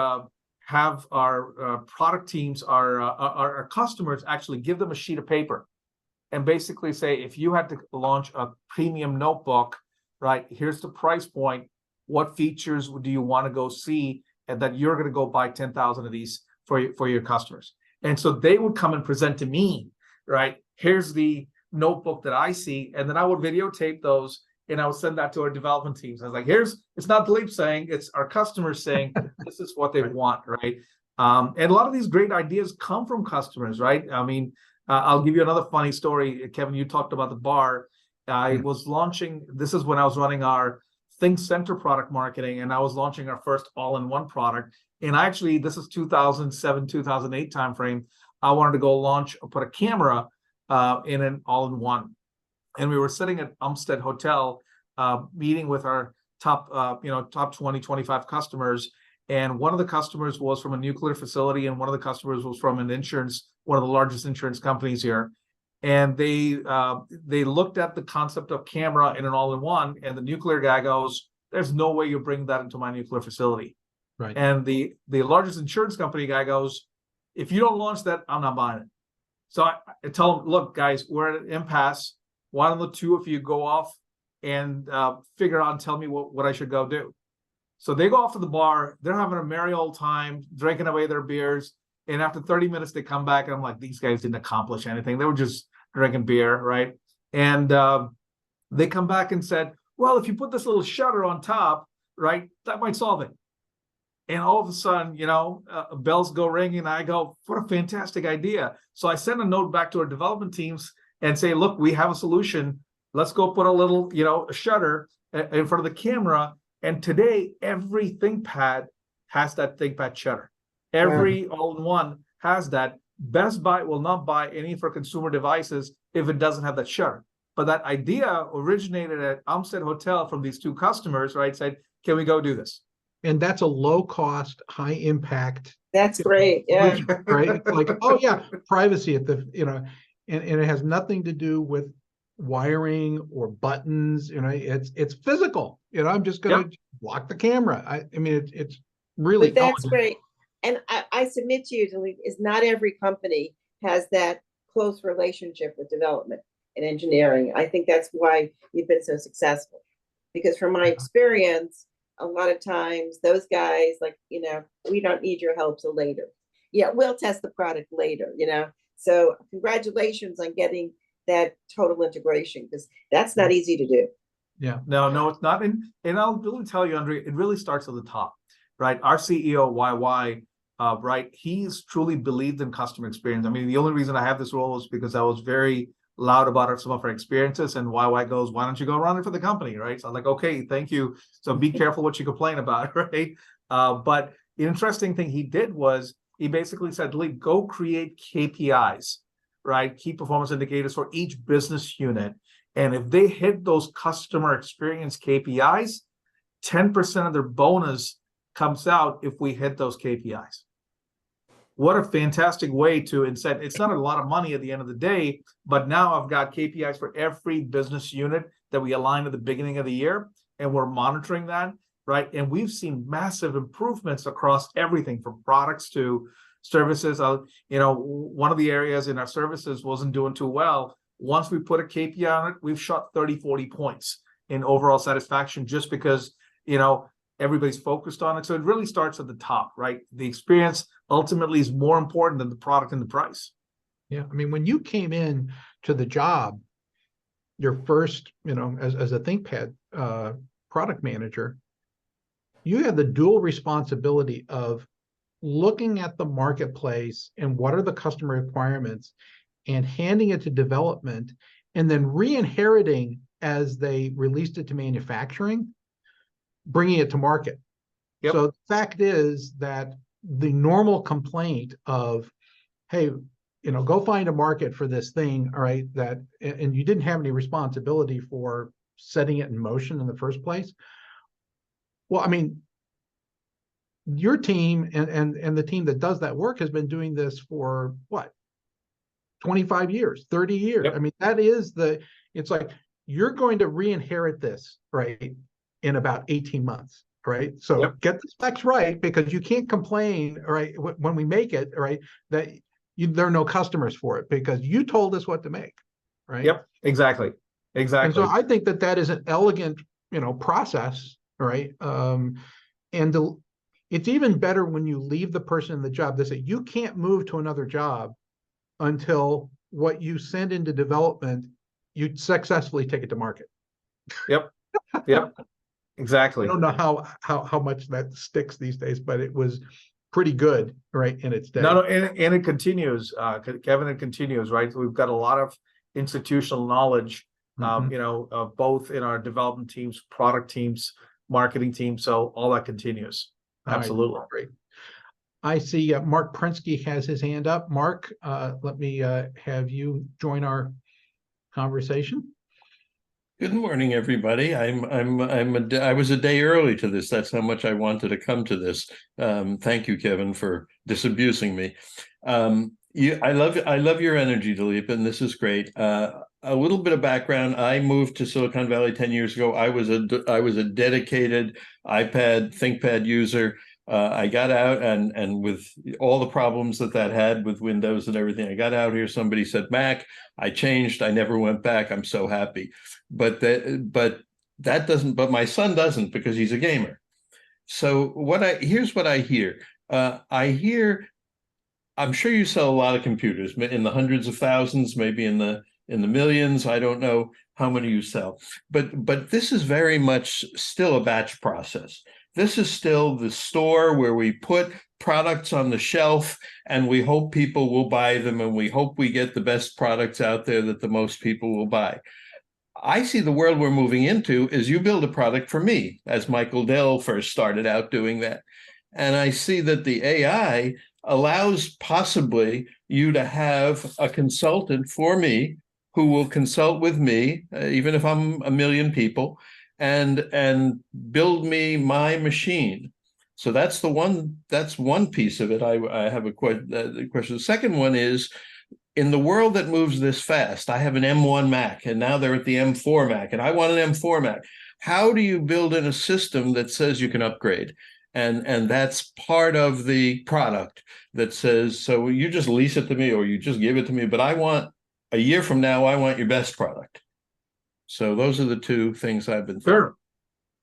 have our product teams, our customers actually give them a sheet of paper and basically say, if you had to launch a premium notebook, right, here's the price point. What features do you want to go see, and that you're going to go buy 10,000 of these for your customers? And so they would come and present to me, right? Here's the notebook that I see, and then I would videotape those, and I would send that to our development teams. I was like, it's not Dilip saying, it's our customers saying this is what they want, right? And a lot of these great ideas come from customers, right? I mean, I'll give you another funny story. Kevin, you talked about the bar. I was launching, this is when I was running our Think Center product marketing, and I was launching our first all-in-one product. And actually, this is 2007, 2008 timeframe. I wanted to go put a camera in an all-in-one. And we were sitting at Umstead Hotel, meeting with our top 20, 25 customers. And one of the customers was from a nuclear facility, and one of the customers was from an insurance, one of the largest insurance companies here. And they looked at the concept of camera in an all-in-one, and the nuclear guy goes, "There's no way you bring that into my nuclear facility." Right. And the largest insurance company guy goes, "If you don't launch that, I'm not buying it." So I tell them, "Look, guys, we're at an impasse. Why don't the two of you go off and figure out and tell me what I should go do?" So they go off to the bar. They're having a merry old time, drinking away their beers. And after 30 minutes, they come back, and I'm like, these guys didn't accomplish anything. They were just drinking beer, right? And they come back and said, "Well, if you put this little shutter on top, right, that might solve it." And all of a sudden, bells go ringing, and I go, "What a fantastic idea." So I send a note back to our development teams and say, "Look, we have a solution. Let's go put a little, a shutter in front of the camera." And today, every ThinkPad has that ThinkPad shutter. Every all-in-one has that. Best Buy will not buy any for consumer devices if it doesn't have that shutter. But that idea originated at Umstead Hotel from these two customers, right? Said, "Can we go do this?" And that's a low cost, high impact. That's great. Yeah. Right. It's like, oh yeah, privacy at the, and it has nothing to do with wiring or buttons, it's physical. I'm just gonna block the camera. I mean, it's really But that's great. And I submit to you, Dilip, is not every company has that close relationship with development and engineering. I think that's why you've been so successful. Because from my experience, a lot of times those guys, like, we don't need your help till later. Yeah, we'll test the product later, So congratulations on getting that total integration, because that's not easy to do. Yeah, no, it's not. And I'll really tell you, Andre, it really starts at the top, right? Our CEO, YY, right, he's truly believed in customer experience. I mean, the only reason I have this role is because I was very loud about some of our experiences, and YY goes, "Why don't you go run it for the company?" Right? So I'm like, "Okay, thank you. So be careful what you complain about," right? But the interesting thing he did was he basically said, "Lee, go create KPIs, right? Key performance indicators for each business unit. And if they hit those customer experience KPIs, 10% of their bonus comes out if we hit those KPIs." What a fantastic way to incent. It's not a lot of money at the end of the day, but now I've got KPIs for every business unit that we aligned at the beginning of the year, and we're monitoring that, right? And we've seen massive improvements across everything from products to services. One of the areas in our services wasn't doing too well. Once we put a KPI on it, we've shot 30, 40 points in overall satisfaction just because, everybody's focused on it. So it really starts at the top, right? The experience ultimately is more important than the product and the price. Yeah. I mean, when you came in to the job, your first, as a ThinkPad product manager, you had the dual responsibility of looking at the marketplace and what are the customer requirements and handing it to development and then re-inheriting as they released it to manufacturing, bringing it to market. Yep. So the fact is that the normal complaint of, hey, go find a market for this thing, all right, and you didn't have any responsibility for setting it in motion in the first place. Well, I mean, your team and the team that does that work has been doing this for what? 25 years, 30 years. Yep. I mean, it's like, you're going to re-inherit this, right, in about 18 months, right? So get the specs right, because you can't complain, right, when we make it, right, that there are no customers for it because you told us what to make, right? Yep, exactly. And so I think that is an elegant, process, right? It's even better when you leave the person in the job. They say you can't move to another job until what you send into development, you successfully take it to market. Yep. Exactly. I don't know how much that sticks these days, but it was pretty good, right, in its day. No, and it continues, Kevin. It continues, right? We've got a lot of institutional knowledge, both in our development teams, product teams, marketing team. So all that continues. All right, Absolutely. great. I see Mark Prinsky has his hand up. Mark, let me have you join our conversation. Good morning, everybody. I was a day early to this. That's how much I wanted to come to this. Thank you, Kevin, for disabusing me. I love your energy, Dilip, and this is great. A little bit of background: I moved to Silicon Valley 10 years ago. I was a dedicated iPad ThinkPad user. I got out and with all the problems that had with Windows and everything, I got out here. Somebody said Mac. I changed. I never went back. I'm so happy. But my son doesn't, because he's a gamer. So here's what I hear. I'm sure you sell a lot of computers, in the hundreds of thousands, maybe in the millions. I don't know how many you sell, but this is very much still a batch process. This is still the store where we put products on the shelf and we hope people will buy them, and we hope we get the best products out there that the most people will buy. I see the world we're moving into is you build a product for me, as Michael Dell first started out doing that. And I see that the AI allows possibly you to have a consultant for me who will consult with me, even if I'm a million people, and build me my machine. So that's one piece of it. I have a question. The second one is, in the world that moves this fast, I have an M1 Mac, and now they're at the M4 Mac, and I want an M4 Mac. How do you build in a system that says you can upgrade? And that's part of the product that says, so you just lease it to me or you just give it to me, but I want, a year from now, I want your best product. So those are the two things I've been thinking. Sure.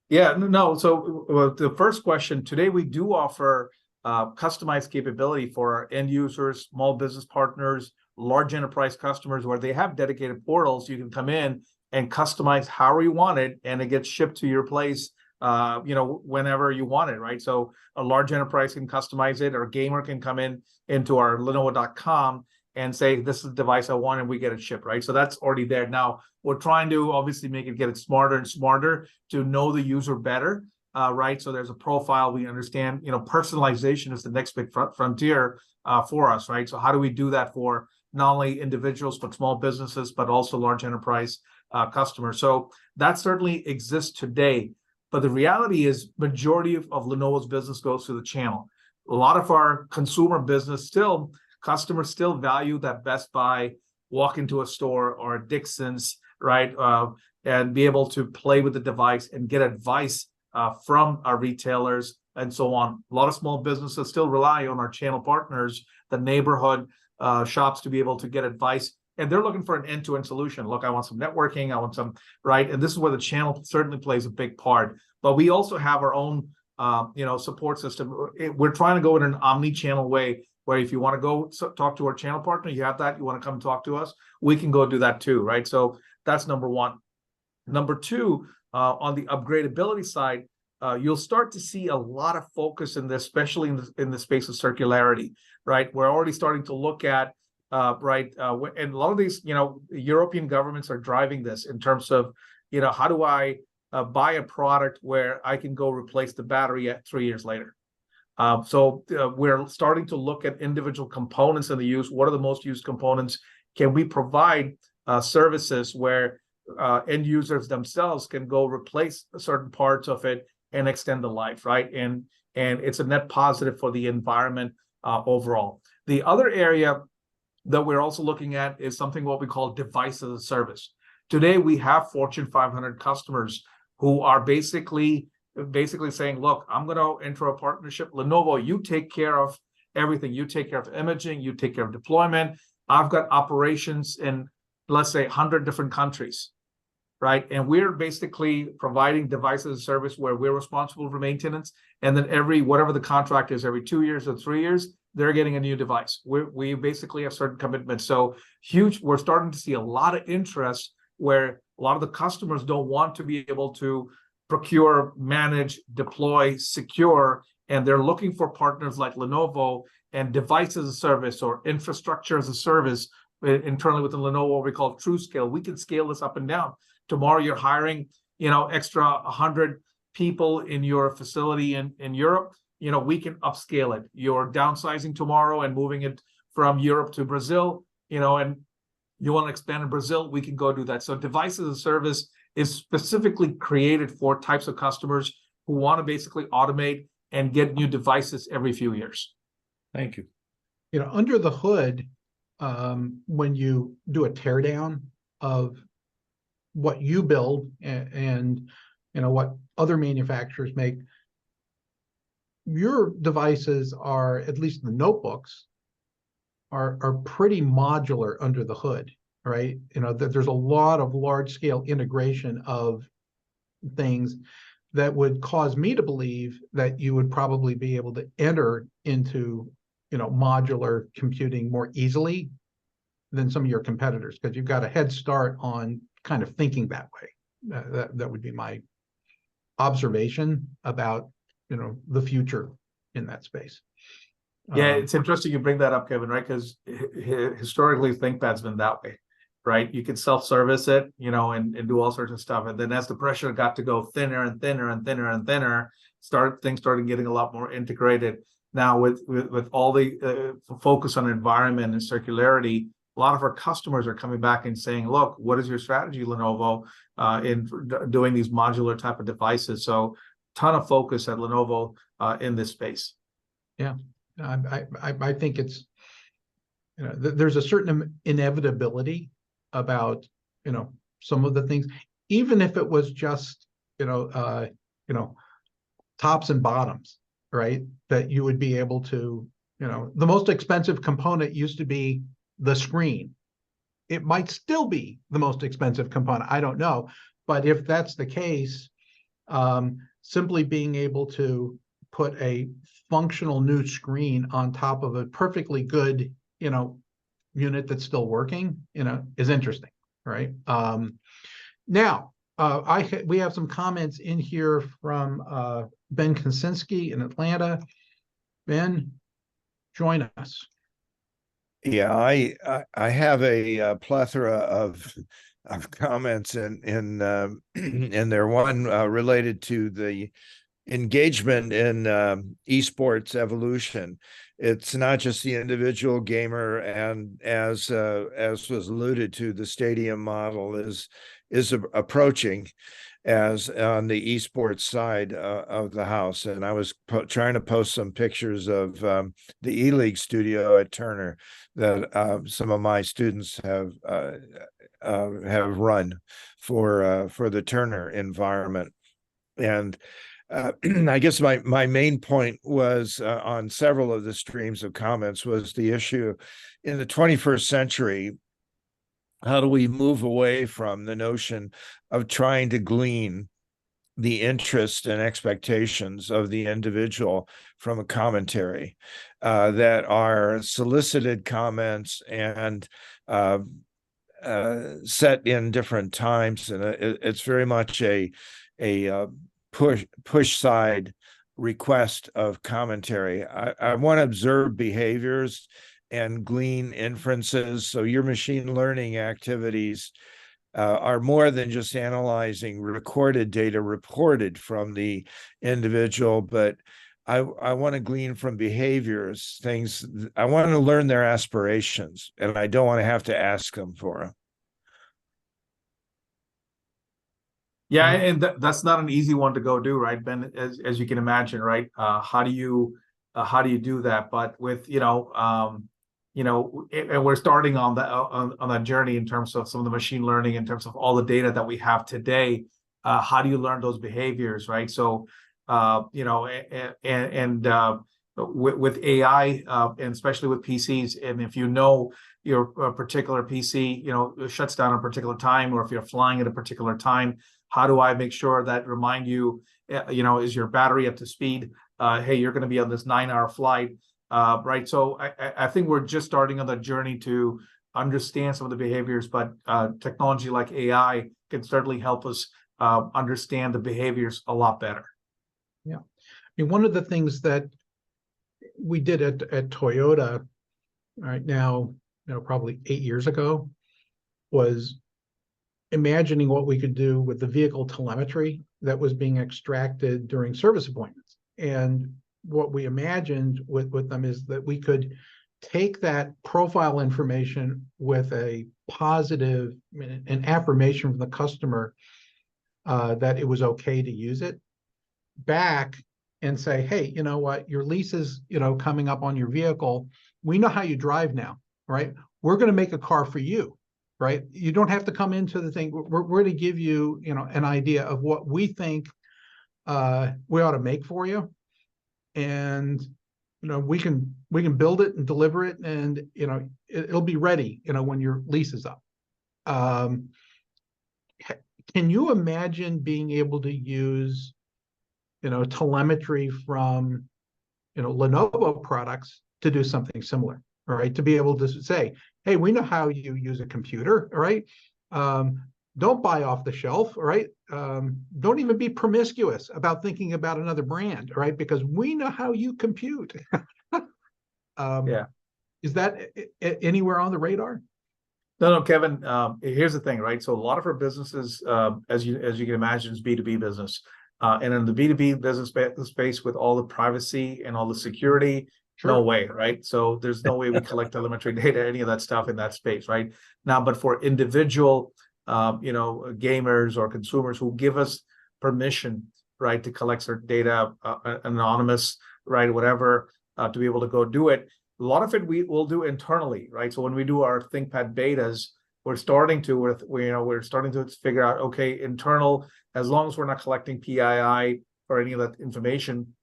Yeah, no. So the first question, today we do offer customized capability for our end users, small business partners, large enterprise customers, where they have dedicated portals. You can come in and customize however you want it, and it gets shipped to your place, whenever you want it, right? So a large enterprise can customize it, or a gamer can come into our Lenovo.com and say, this is the device I want, and we get it shipped, right? So that's already there. Now, we're trying to obviously get it smarter and smarter to know the user better, right? So there's a profile. We understand, personalization is the next big frontier for us, right? So how do we do that for not only individuals, but small businesses, but also large enterprise customers? So that certainly exists today. But the reality is, majority of Lenovo's business goes through the channel. A lot of our consumer business customers still value that Best Buy, walk into a store, or a Dixon's, right? And be able to play with the device and get advice from our retailers and so on. A lot of small businesses still rely on our channel partners, the neighborhood shops, to be able to get advice. And they're looking for an end-to-end solution. Look, I want some networking, I want some, right? And this is where the channel certainly plays a big part. But we also have our own, support system. We're trying to go in an omni-channel way, where if you want to go talk to our channel partner, you have that, you want to come talk to us, we can go do that too, right? So that's number one. Number two, on the upgradability side, you'll start to see a lot of focus in this, especially in the space of circularity, right? We're already starting to look at, and a lot of these, European governments are driving this in terms of, how do I buy a product where I can go replace the battery at 3 years later? So we're starting to look at individual components in the use. What are the most used components? Can we provide services where end users themselves can go replace certain parts of it and extend the life, right? And it's a net positive for the environment overall. The other area that we're also looking at is something what we call device as a service. Today, we have Fortune 500 customers who are basically saying, look, I'm going to enter a partnership. Lenovo, you take care of everything. You take care of imaging. You take care of deployment. I've got operations in, let's say, 100 different countries, right? And we're basically providing device as a service where we're responsible for maintenance. And then whatever the contract is, every 2 years or 3 years, they're getting a new device. We basically have certain commitments. So huge, we're starting to see a lot of interest where a lot of the customers don't want to be able to procure, manage, deploy, secure, and they're looking for partners like Lenovo and device as a service or infrastructure as a service. Internally within Lenovo, what we call TrueScale. We can scale this up and down. Tomorrow you're hiring, extra 100 people in your facility in Europe, we can upscale it. You're downsizing tomorrow and moving it from Europe to Brazil, and you want to expand in Brazil, we can go do that. So device as a service is specifically created for types of customers who want to basically automate and get new devices every few years. Thank you. Under the hood, when you do a teardown of what you build and what other manufacturers make, your devices are, at least the notebooks, are pretty modular under the hood, right? That there's a lot of large scale integration of things that would cause me to believe that you would probably be able to enter into modular computing more easily than some of your competitors, because you've got a head start on kind of thinking that way. That would be my observation about the future in that space. Yeah, it's interesting you bring that up, Kevin, right? Because historically, ThinkPad's been that way, right? You could self-service it, and do all sorts of stuff. And then as the pressure got to go thinner and thinner and thinner and thinner, things started getting a lot more integrated. Now with all the focus on environment and circularity, a lot of our customers are coming back and saying, look, what is your strategy, Lenovo, in doing these modular type of devices? So ton of focus at Lenovo in this space. Yeah. I think it's, there's a certain inevitability about, some of the things, even if it was just, tops and bottoms, right? That you would be able to, the most expensive component used to be the screen. It might still be the most expensive component. I don't know. But if that's the case, simply being able to put a functional new screen on top of a perfectly good, unit that's still working, is interesting, right? Now, we have some comments in here from Ben Konsinski in Atlanta. Ben, join us. Yeah, I have a plethora of comments in there. One related to the engagement in esports evolution. It's not just the individual gamer, and as was alluded to, the stadium model is approaching as on the esports side of the house. And I was trying to post some pictures of the E-League studio at Turner that some of my students have run for the Turner environment. And I guess my main point was on several of the streams of comments was the issue in the 21st century. How do we move away from the notion of trying to glean the interests and expectations of the individual from a commentary that are solicited comments and set in different times? And it's very much a push side request of commentary. I want to observe behaviors and glean inferences. So your machine learning activities are more than just analyzing recorded data reported from the individual, but I want to glean from behaviors, things. I want to learn their aspirations, and I don't want to have to ask them for them. Yeah, and that's not an easy one to go do, right, Ben? As you can imagine, right? How do you do that? But with and we're starting on that journey in terms of some of the machine learning, in terms of all the data that we have today. How do you learn those behaviors, right? So with AI and especially with PCs, and if your particular PC shuts down at a particular time, or if you're flying at a particular time, how do I make sure that remind you, is your battery up to speed? Hey, you're going to be on this 9-hour flight, right? So I think we're just starting on the journey to understand some of the behaviors, but technology like AI can certainly help us understand the behaviors a lot better. Yeah, I mean, one of the things that we did at Toyota right now, probably 8 years ago, was imagining what we could do with the vehicle telemetry that was being extracted during service appointments. And what we imagined with them is that we could take that profile information with a positive, an affirmation from the customer that it was okay to use it, back and say, hey, you know what, your lease is, coming up on your vehicle. We know how you drive now, right? We're going to make a car for you, right? You don't have to come into the thing. We're going to give you, an idea of what we think we ought to make for you. And, we can build it and deliver it, and, it'll be ready, when your lease is up. Can you imagine being able to use, telemetry from, Lenovo products to do something similar, all right? To be able to say, hey, we know how you use a computer, all right? Don't buy off the shelf, all right? Don't even be promiscuous about thinking about another brand, all right? Because we know how you compute. Yeah. Is that anywhere on the radar? No, Kevin, here's the thing, right? So a lot of our businesses, as you can imagine, is B2B business. And in the B2B business space with all the privacy and all the security, Sure. no way, right? So there's no way we collect telemetry data, any of that stuff in that space, right? Now, but for individual, gamers or consumers who give us permission, right, to collect their data, anonymous, right, whatever, to be able to go do it. A lot of it we will do internally, right? So when we do our ThinkPad betas, we're starting to figure out, okay, internal, as long as we're not collecting PII or any of that information,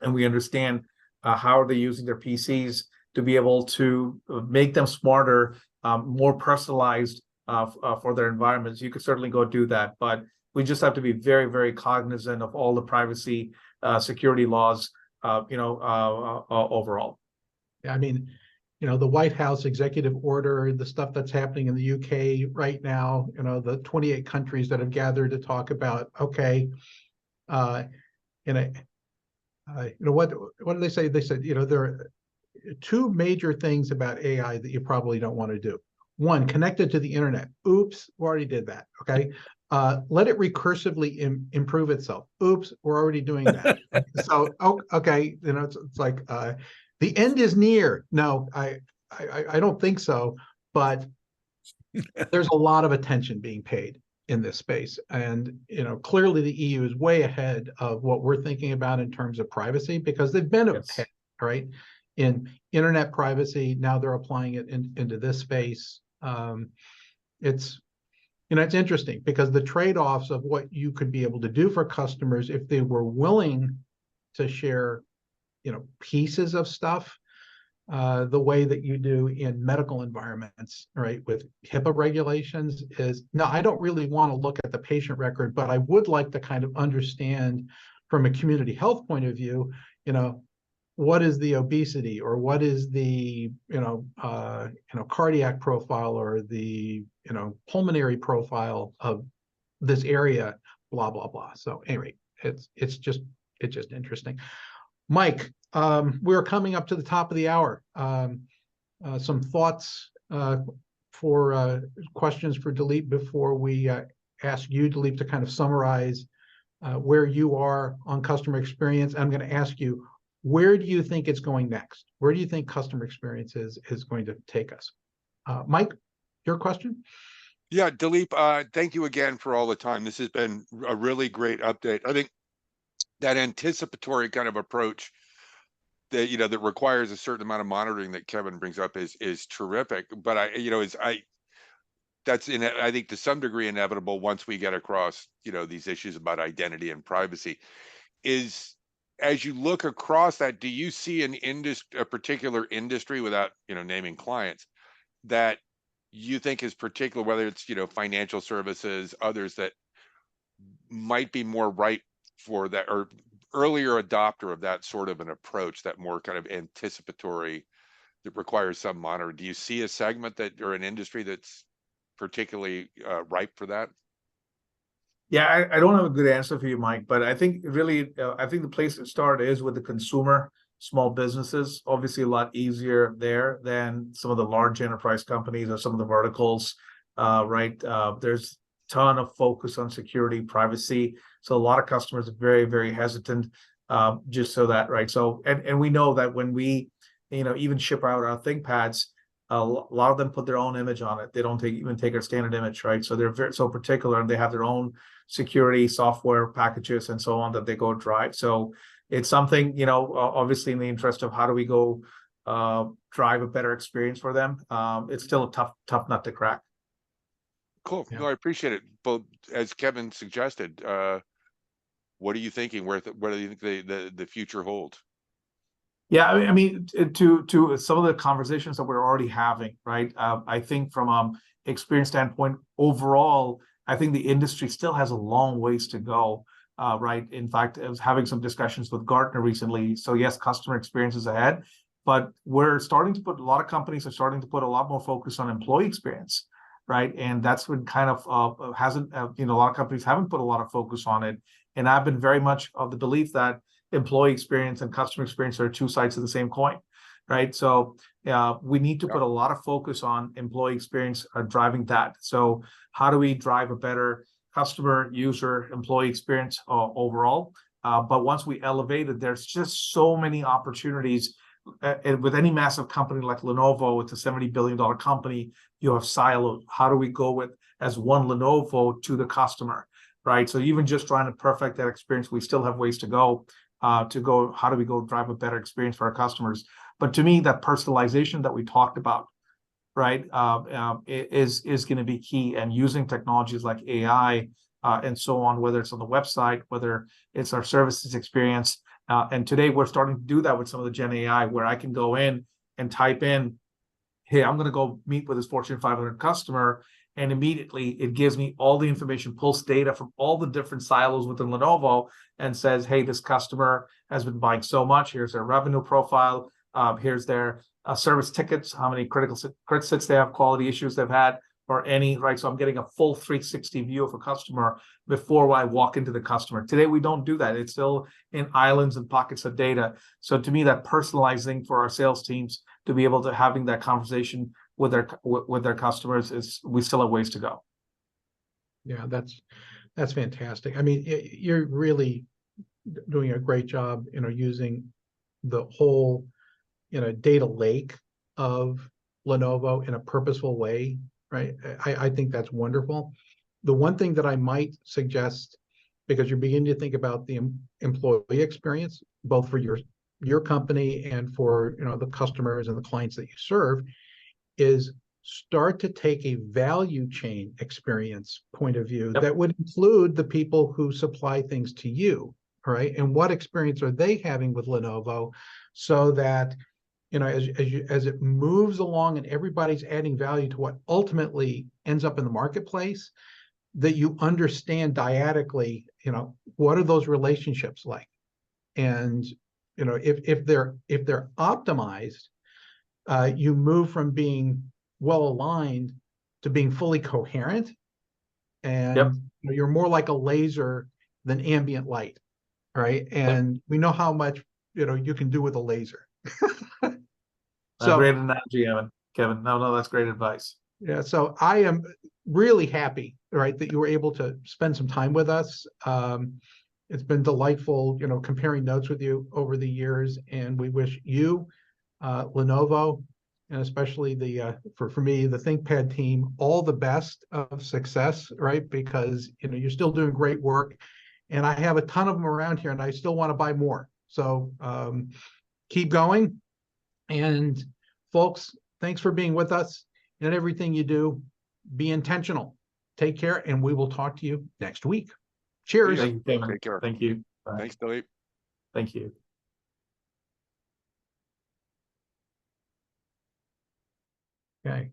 and we understand how are they using their PCs to be able to make them smarter, more personalized for their environments. You could certainly go do that, but we just have to be very, very cognizant of all the privacy, security laws, overall. I mean, the White House executive order, the stuff that's happening in the UK right now, the 28 countries that have gathered to talk about, okay, what did they say? They said, there are two major things about AI that you probably don't want to do. One, connected to the internet. Oops, we already did that. Okay. Let it recursively improve itself. Oops, we're already doing that. So, okay, it's like the end is near. No, I don't think so. But there's a lot of attention being paid in this space, and clearly the EU is way ahead of what we're thinking about in terms of privacy, because they've been ahead, right, in internet privacy. Now they're applying it into this space. It's it's interesting because the trade-offs of what you could be able to do for customers if they were willing to share pieces of stuff the way that you do in medical environments, right, with HIPAA regulations, is, no, I don't really want to look at the patient record, but I would like to kind of understand from a community health point of view, what is the obesity, or what is the cardiac profile, or the pulmonary profile of this area, blah blah blah. So anyway, it's just interesting. Mike, we're coming up to the top of the hour. Some thoughts for questions for Dilip before we ask you, Dilip, to kind of summarize where you are on customer experience. I'm going to ask you, where do you think it's going next? Where do you think customer experience is going to take us? Mike, your question? Yeah, Dilip, thank you again for all the time. This has been a really great update. I think that anticipatory kind of approach that that requires a certain amount of monitoring that Kevin brings up is terrific. But that's I think to some degree inevitable once we get across these issues about identity and privacy. As you look across that, do you see a particular industry, without naming clients, that you think is particular, whether it's financial services, others, that might be more ripe for that, or earlier adopter of that sort of an approach, that more kind of anticipatory, that requires some monitoring? Do you see a segment or an industry that's particularly ripe for that? Yeah, I don't have a good answer for you, Mike, but I think really, I think the place to start is with the consumer, small businesses. Obviously a lot easier there than some of the large enterprise companies or some of the verticals, right? There's ton of focus on security, privacy. So a lot of customers are very, very hesitant, just so that, right? So, and we know that when we, even ship out our ThinkPads, a lot of them put their own image on it. They don't even take our standard image, right? So they're so particular, and they have their own security software packages and so on that they go drive. So it's something, obviously in the interest of how do we go drive a better experience for them. It's still a tough nut to crack. Cool. Yeah. No, I appreciate it. But as Kevin suggested, what are you thinking? What do you think the future holds? Yeah, I mean, to some of the conversations that we're already having, right? I think from experience standpoint, overall, I think the industry still has a long ways to go, right? In fact, I was having some discussions with Gartner recently. So yes, customer experience is ahead, but a lot of companies are starting to put a lot more focus on employee experience, right? And that's been kind of hasn't, a lot of companies haven't put a lot of focus on it. And I've been very much of the belief that employee experience and customer experience are two sides of the same coin, right? So we need to put a lot of focus on employee experience, driving that. So how do we drive a better customer, user, employee experience overall? But once we elevate it, there's just so many opportunities. With any massive company like Lenovo, it's a $70 billion company, you have silos. How do we go with as one Lenovo to the customer, right? So even just trying to perfect that experience, we still have ways to go. How do we go drive a better experience for our customers? But to me, that personalization that we talked about, right, is going to be key. And using technologies like AI and so on, whether it's on the website, whether it's our services experience. And today we're starting to do that with some of the Gen AI, where I can go in and type in, hey, I'm going to go meet with this Fortune 500 customer. And immediately it gives me all the information, pulls data from all the different silos within Lenovo and says, hey, this customer has been buying so much. Here's their revenue profile. Here's their service tickets, how many critical hits they have, quality issues they've had, or any, right? So I'm getting a full 360 view of a customer before I walk into the customer. Today, we don't do that. It's still in islands and pockets of data. So to me, that personalizing for our sales teams to be able to having that conversation with their customers we still have ways to go. Yeah, that's fantastic. I mean, you're really doing a great job, using the whole, data lake of Lenovo in a purposeful way, right? I think that's wonderful. The one thing that I might suggest, because you're beginning to think about the employee experience, both for your company and for, the customers and the clients that you serve, is start to take a value chain experience point of view that would include the people who supply things to you, right? And what experience are they having with Lenovo, so that, as it moves along and everybody's adding value to what ultimately ends up in the marketplace, that you understand dyadically, what are those relationships like? And, if they're optimized, you move from being well aligned to being fully coherent, and you're more like a laser than ambient light, right? And we know how much you can do with a laser. So great analogy, Kevin. No, that's great advice. Yeah, so I am really happy, right, that you were able to spend some time with us. It's been delightful, comparing notes with you over the years, and we wish you, Lenovo, and especially for me, the ThinkPad team, all the best of success, right? Because you're still doing great work, and I have a ton of them around here, and I still want to buy more. So keep going, and folks, thanks for being with us. And everything you do, be intentional. Take care, and we will talk to you next week. Cheers. Thank you, Kevin. Take care. Thank you. Bye. Thanks, Dilip. Thank you. Okay.